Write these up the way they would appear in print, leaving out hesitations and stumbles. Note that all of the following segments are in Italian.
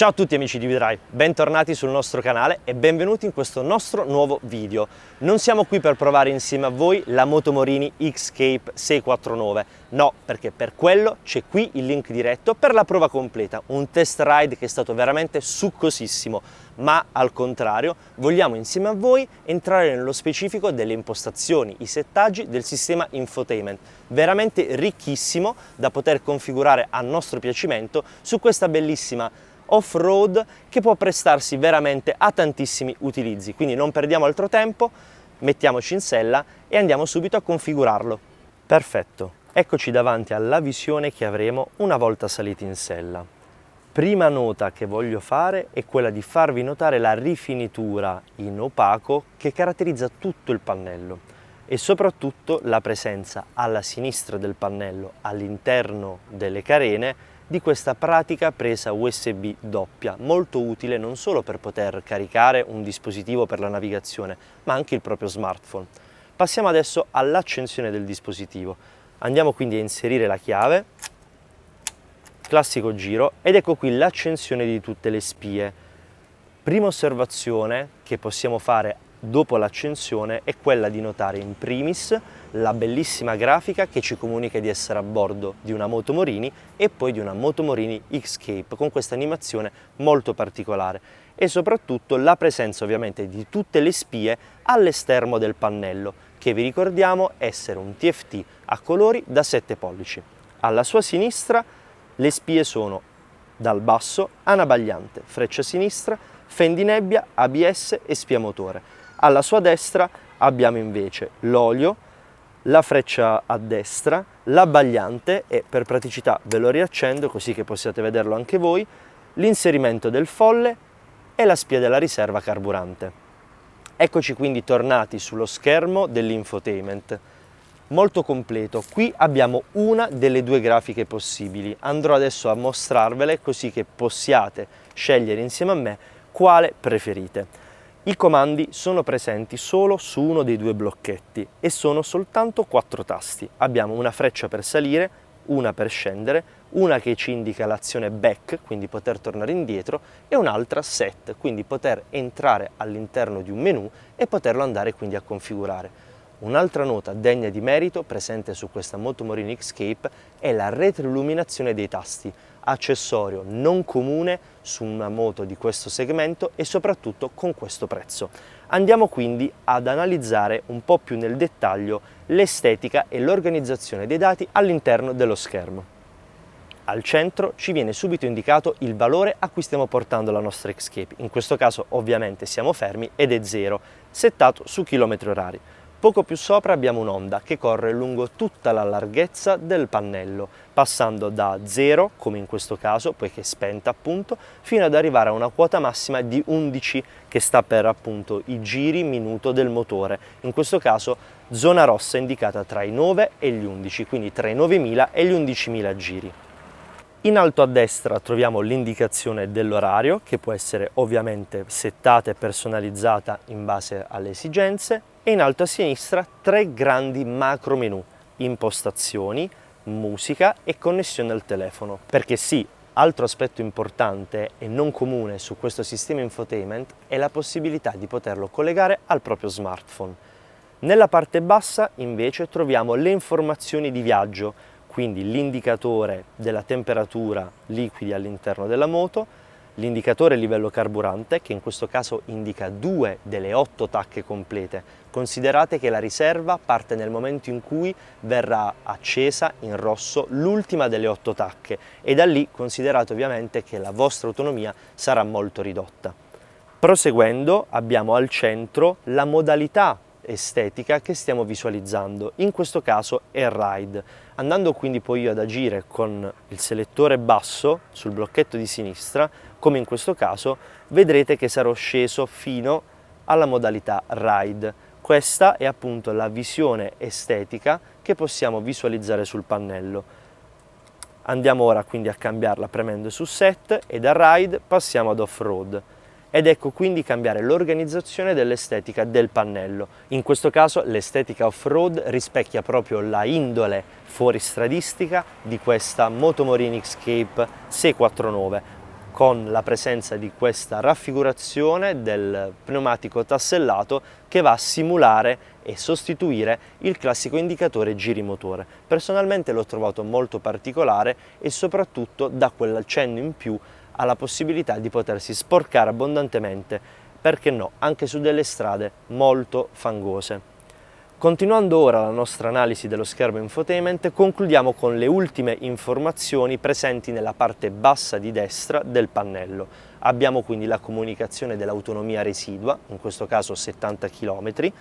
Ciao a tutti amici di V-Drive, bentornati sul nostro canale e benvenuti in questo nostro nuovo video. Non siamo qui per provare insieme a voi la Motomorini X-Cape 649, no, perché per quello c'è qui il link diretto per la prova completa, un test ride che è stato veramente succosissimo, ma al contrario vogliamo insieme a voi entrare nello specifico delle impostazioni, i settaggi del sistema infotainment, veramente ricchissimo da poter configurare a nostro piacimento su questa bellissima off-road che può prestarsi veramente a tantissimi utilizzi. Quindi non perdiamo altro tempo, mettiamoci in sella e andiamo subito a configurarlo. Perfetto, eccoci davanti alla visione che avremo una volta saliti in sella. Prima nota che voglio fare è quella di farvi notare la rifinitura in opaco che caratterizza tutto il pannello e soprattutto la presenza alla sinistra del pannello, all'interno delle carene, di questa pratica presa USB doppia, molto utile non solo per poter caricare un dispositivo per la navigazione, ma anche il proprio smartphone. Passiamo adesso all'accensione del dispositivo. Andiamo quindi a inserire la chiave, classico giro, ed ecco qui l'accensione di tutte le spie. Prima osservazione che possiamo fare dopo l'accensione è quella di notare in primis la bellissima grafica che ci comunica di essere a bordo di una Motomorini e poi di una Motomorini X-Cape con questa animazione molto particolare e soprattutto la presenza ovviamente di tutte le spie all'esterno del pannello che vi ricordiamo essere un TFT a colori da 7 pollici. Alla sua sinistra le spie sono dal basso anabagliante, freccia sinistra, fendinebbia, ABS e spia motore. Alla sua destra abbiamo invece l'olio, la freccia a destra, l'abbagliante e per praticità ve lo riaccendo così che possiate vederlo anche voi, l'inserimento del folle e la spia della riserva carburante. Eccoci quindi tornati sullo schermo dell'infotainment, molto completo. Qui abbiamo una delle due grafiche possibili, andrò adesso a mostrarvele così che possiate scegliere insieme a me quale preferite. I comandi sono presenti solo su uno dei due blocchetti e sono soltanto 4 tasti. Abbiamo una freccia per salire, una per scendere, una che ci indica l'azione back, quindi poter tornare indietro, e un'altra set, quindi poter entrare all'interno di un menu e poterlo andare quindi a configurare. Un'altra nota degna di merito presente su questa Motomorini X-Cape è la retroilluminazione dei tasti, accessorio non comune su una moto di questo segmento e soprattutto con questo prezzo. Andiamo quindi ad analizzare un po' più nel dettaglio l'estetica e l'organizzazione dei dati all'interno dello schermo. Al centro ci viene subito indicato il valore a cui stiamo portando la nostra X-Cape, in questo caso ovviamente siamo fermi ed è 0, settato su chilometri orari. Poco più sopra abbiamo un'onda che corre lungo tutta la larghezza del pannello, passando da 0, come in questo caso, poiché è spenta appunto, fino ad arrivare a una quota massima di 11, che sta per appunto i giri minuto del motore. In questo caso zona rossa indicata tra i 9 e gli 11, quindi tra i 9.000 e gli 11.000 giri. In alto a destra troviamo l'indicazione dell'orario, che può essere ovviamente settata e personalizzata in base alle esigenze, e in alto a sinistra 3 grandi macro menu: impostazioni, musica e connessione al telefono. Perché sì, altro aspetto importante e non comune su questo sistema infotainment è la possibilità di poterlo collegare al proprio smartphone. Nella parte bassa invece troviamo le informazioni di viaggio, quindi l'indicatore della temperatura liquidi all'interno della moto, l'indicatore livello carburante, che in questo caso indica 2 delle 8 tacche complete. Considerate che la riserva parte nel momento in cui verrà accesa in rosso l'ultima delle 8 tacche e da lì considerate ovviamente che la vostra autonomia sarà molto ridotta. Proseguendo abbiamo al centro la modalità estetica che stiamo visualizzando, in questo caso è Ride. Andando quindi poi io ad agire con il selettore basso sul blocchetto di sinistra, come in questo caso, vedrete che sarò sceso fino alla modalità Ride. Questa è appunto la visione estetica che possiamo visualizzare sul pannello. Andiamo ora quindi a cambiarla premendo su Set e da Ride passiamo ad Off-Road. Ed ecco quindi cambiare l'organizzazione dell'estetica del pannello. In questo caso l'estetica off-road rispecchia proprio la indole fuoristradistica di questa Motomorini X-Cape 649. con la presenza di questa raffigurazione del pneumatico tassellato che va a simulare e sostituire il classico indicatore giri motore. Personalmente l'ho trovato molto particolare e soprattutto dà quell'accenno in più alla possibilità di potersi sporcare abbondantemente, perché no, anche su delle strade molto fangose. Continuando ora la nostra analisi dello schermo infotainment, concludiamo con le ultime informazioni presenti nella parte bassa di destra del pannello. Abbiamo quindi la comunicazione dell'autonomia residua, in questo caso 70 km,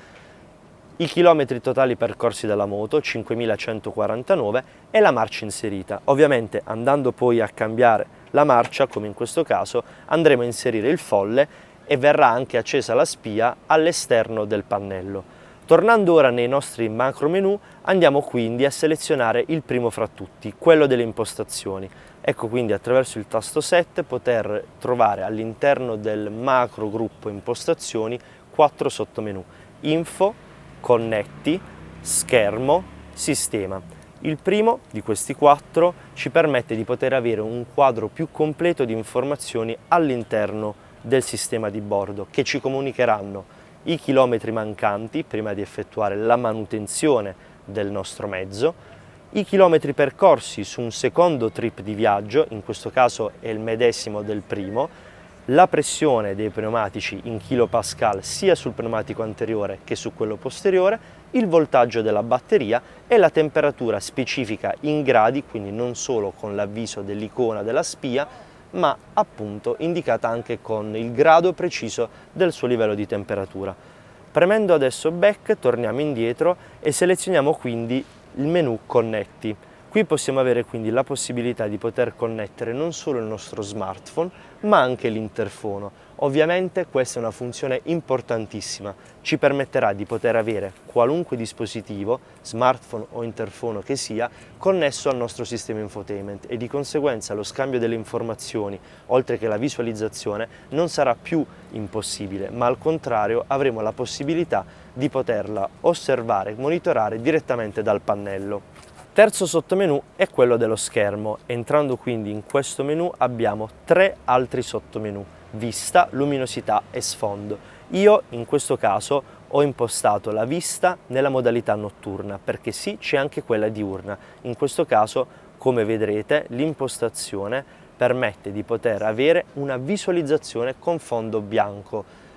i chilometri totali percorsi dalla moto, 5149, e la marcia inserita. Ovviamente andando poi a cambiare la marcia, come in questo caso, andremo a inserire il folle e verrà anche accesa la spia all'esterno del pannello. Tornando ora nei nostri macro menu, andiamo quindi a selezionare il primo fra tutti, quello delle impostazioni. Ecco quindi attraverso il tasto Set poter trovare all'interno del macro gruppo impostazioni 4 sottomenu: Info, Connetti, Schermo, Sistema. Il primo di questi 4 ci permette di poter avere un quadro più completo di informazioni all'interno del sistema di bordo, che ci comunicheranno i chilometri mancanti prima di effettuare la manutenzione del nostro mezzo, i chilometri percorsi su un secondo trip di viaggio, in questo caso è il medesimo del primo, la pressione dei pneumatici in kPa sia sul pneumatico anteriore che su quello posteriore, il voltaggio della batteria e la temperatura specifica in gradi, quindi non solo con l'avviso dell'icona della spia, ma appunto indicata anche con il grado preciso del suo livello di temperatura. Premendo adesso Back torniamo indietro e selezioniamo quindi il menu Connetti. Qui possiamo avere quindi la possibilità di poter connettere non solo il nostro smartphone, ma anche l'interfono. Ovviamente questa è una funzione importantissima, ci permetterà di poter avere qualunque dispositivo, smartphone o interfono che sia, connesso al nostro sistema infotainment e di conseguenza lo scambio delle informazioni, oltre che la visualizzazione, non sarà più impossibile, ma al contrario avremo la possibilità di poterla osservare e monitorare direttamente dal pannello. Terzo sottomenu è quello dello schermo. Entrando quindi in questo menu abbiamo 3 altri sottomenu: vista, luminosità e sfondo. Io in questo caso ho impostato la vista nella modalità notturna, perché sì, c'è anche quella diurna. In questo caso, come vedrete, l'impostazione permette di poter avere una visualizzazione con fondo bianco.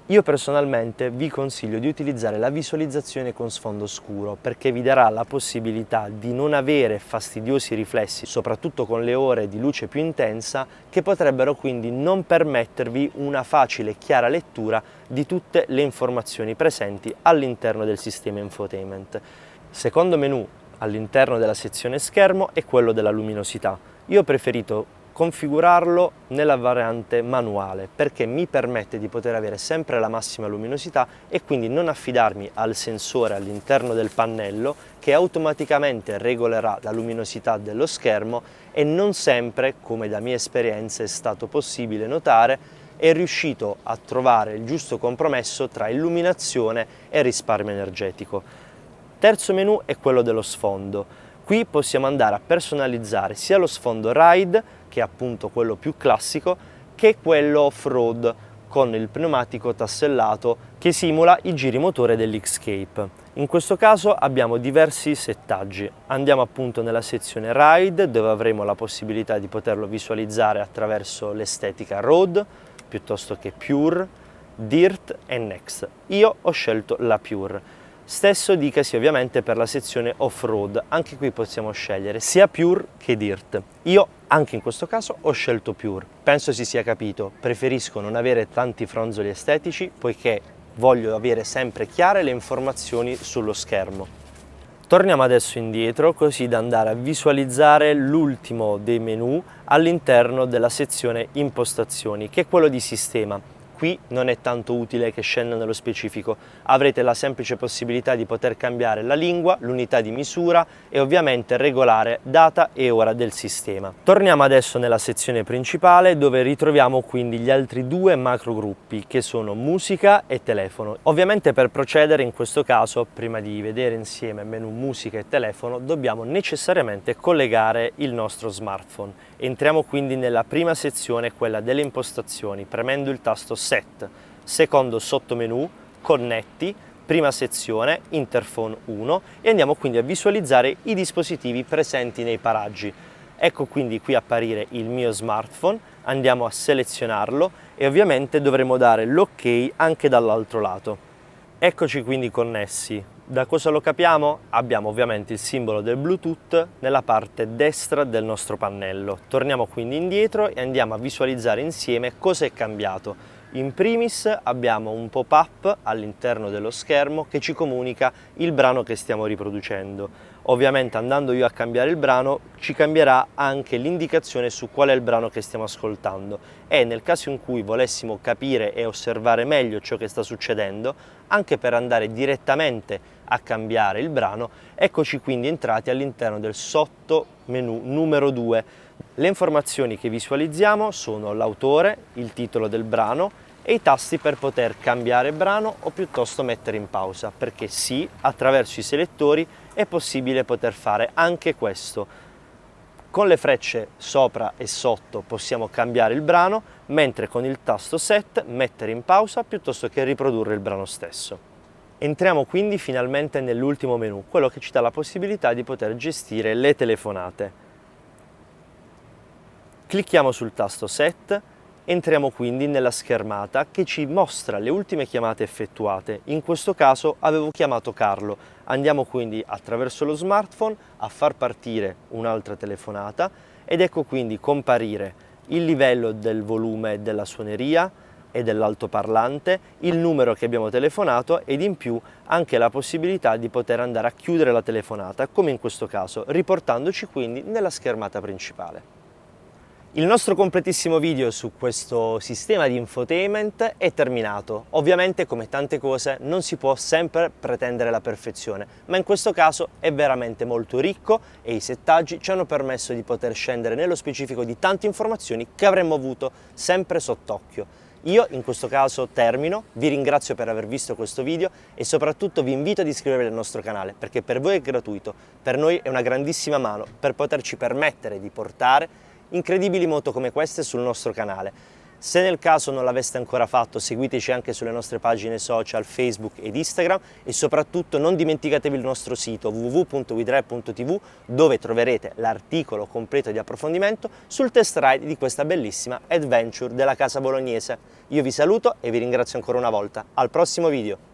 Io personalmente vi consiglio di utilizzare la visualizzazione con sfondo scuro, perché vi darà la possibilità di non avere fastidiosi riflessi, soprattutto con le ore di luce più intensa, che potrebbero quindi non permettervi una facile e chiara lettura di tutte le informazioni presenti all'interno del sistema infotainment. Secondo menu all'interno della sezione schermo è quello della luminosità. Io ho preferito configurarlo nella variante manuale perché mi permette di poter avere sempre la massima luminosità e quindi non affidarmi al sensore all'interno del pannello che automaticamente regolerà la luminosità dello schermo e non sempre, come da mia esperienza è stato possibile notare, è riuscito a trovare il giusto compromesso tra illuminazione e risparmio energetico. Terzo menu è quello dello sfondo. Qui possiamo andare a personalizzare sia lo sfondo Ride, che è appunto quello più classico, che quello off-road con il pneumatico tassellato che simula i giri motore dell'X-Cape. In questo caso abbiamo diversi settaggi. Andiamo appunto nella sezione Ride, dove avremo la possibilità di poterlo visualizzare attraverso l'estetica Road, piuttosto che Pure, Dirt e Next. Io ho scelto la Pure. Stesso dicasi ovviamente per la sezione off-road, anche qui possiamo scegliere sia Pure che Dirt. Io anche in questo caso ho scelto Pure, penso si sia capito, preferisco non avere tanti fronzoli estetici poiché voglio avere sempre chiare le informazioni sullo schermo. Torniamo adesso indietro così da andare a visualizzare l'ultimo dei menu all'interno della sezione impostazioni, che è quello di sistema. Qui non è tanto utile che scenda nello specifico, avrete la semplice possibilità di poter cambiare la lingua, l'unità di misura e ovviamente regolare data e ora del sistema. Torniamo adesso nella sezione principale dove ritroviamo quindi gli altri 2 macro gruppi che sono musica e telefono. Ovviamente per procedere in questo caso, prima di vedere insieme menu musica e telefono, dobbiamo necessariamente collegare il nostro smartphone Entriamo quindi nella prima sezione, quella delle impostazioni, premendo il tasto Set, secondo sottomenu, Connetti, prima sezione, Interphone 1 e andiamo quindi a visualizzare i dispositivi presenti nei paraggi. Ecco quindi qui apparire il mio smartphone, andiamo a selezionarlo e ovviamente dovremo dare l'ok anche dall'altro lato. Eccoci quindi connessi. Da cosa lo capiamo? Abbiamo ovviamente il simbolo del Bluetooth nella parte destra del nostro pannello. Torniamo quindi indietro e andiamo a visualizzare insieme cosa è cambiato. In primis abbiamo un pop-up all'interno dello schermo che ci comunica il brano che stiamo riproducendo. Ovviamente andando io a cambiare il brano ci cambierà anche l'indicazione su qual è il brano che stiamo ascoltando e nel caso in cui volessimo capire e osservare meglio ciò che sta succedendo, anche per andare direttamente a cambiare il brano, eccoci quindi entrati all'interno del sottomenu numero 2. Le informazioni che visualizziamo sono l'autore, il titolo del brano e i tasti per poter cambiare brano o piuttosto mettere in pausa, perché sì, attraverso i selettori è possibile poter fare anche questo. Con le frecce sopra e sotto possiamo cambiare il brano, mentre con il tasto Set mettere in pausa piuttosto che riprodurre il brano stesso. Entriamo quindi finalmente nell'ultimo menu, quello che ci dà la possibilità di poter gestire le telefonate. Clicchiamo sul tasto Set, entriamo quindi nella schermata che ci mostra le ultime chiamate effettuate. In questo caso avevo chiamato Carlo. Andiamo quindi attraverso lo smartphone a far partire un'altra telefonata ed ecco quindi comparire il livello del volume della suoneria e dell'altoparlante, il numero che abbiamo telefonato ed in più anche la possibilità di poter andare a chiudere la telefonata, come in questo caso, riportandoci quindi nella schermata principale. Il nostro completissimo video su questo sistema di infotainment è terminato. Ovviamente, come tante cose, non si può sempre pretendere la perfezione, ma in questo caso è veramente molto ricco e i settaggi ci hanno permesso di poter scendere nello specifico di tante informazioni che avremmo avuto sempre sott'occhio. Io in questo caso termino, vi ringrazio per aver visto questo video e soprattutto vi invito ad iscrivervi al nostro canale perché per voi è gratuito, per noi è una grandissima mano per poterci permettere di portare incredibili moto come queste sul nostro canale. Se nel caso non l'aveste ancora fatto, seguiteci anche sulle nostre pagine social Facebook ed Instagram e soprattutto non dimenticatevi il nostro sito www.widrive.tv dove troverete l'articolo completo di approfondimento sul test ride di questa bellissima adventure della casa bolognese. Io vi saluto e vi ringrazio ancora una volta. Al prossimo video!